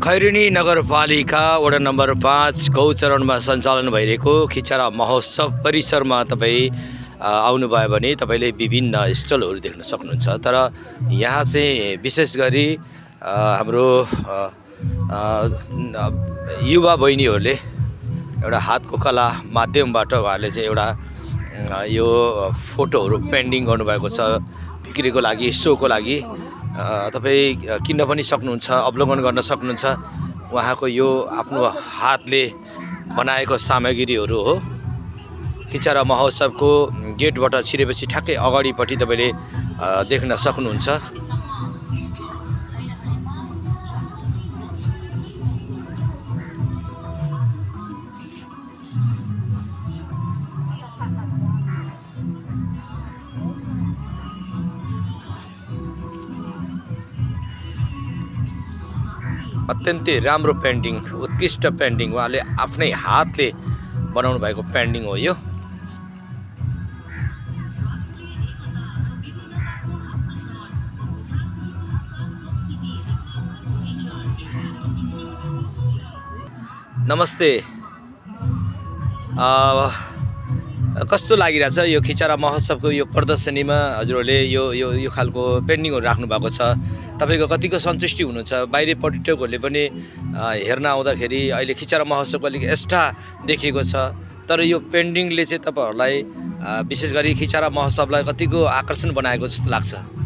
खैरेनी नगरपालिका वडा नम्बर 5 गौचरणमा सञ्चालन भइरहेको खिचरा महोत्सव परिसरमा तपाईँ आउनुभयो भने तपाईँले विभिन्न स्टलहरू देख्न सक्नुहुन्छ। तर यहाँ चाहिँ विशेष गरी हाम्रो युवा बहिनीहरूले एउटा हातको कला माध्यमबाट उहाँहरूले चाहिँ एउटा यो फोटोहरू पेन्टिङ गर्नुभएको छ। बिक्रीको लागि, सोको लागि तपाईँ किन्न पनि सक्नुहुन्छ, अवलोकन गर्न सक्नुहुन्छ। उहाँको यो आफ्नो हातले बनाएको सामग्रीहरू हो। खिचरा महोत्सवको गेटबाट छिरेपछि ठ्याक्कै अगाडिपट्टि तपाईँले देख्न सक्नुहुन्छ। अत्यन्तै राम्रो पेन्टिङ, उत्कृष्ट पेन्टिङ उहाँले आफ्नै हातले बनाउनु भएको पेन्टिङ हो यो। नमस्ते, कस्तो लागिरहेछ यो खिचरा महोत्सवको यो प्रदर्शनीमा हजुरहरूले यो यो यो खालको पेन्टिङहरू राख्नु भएको छ? तपाईँको कतिको सन्तुष्टि हुनुहुन्छ? बाहिरी पर्यटकहरूले पनि हेर्न आउँदाखेरि अहिले खिचरा महोत्सवको अलिक एक्स्ट्रा देखिएको छ, तर यो पेन्टिङले चाहिँ तपाईँहरूलाई विशेष गरी खिचरा महोत्सवलाई कतिको आकर्षण बनाएको जस्तो लाग्छ?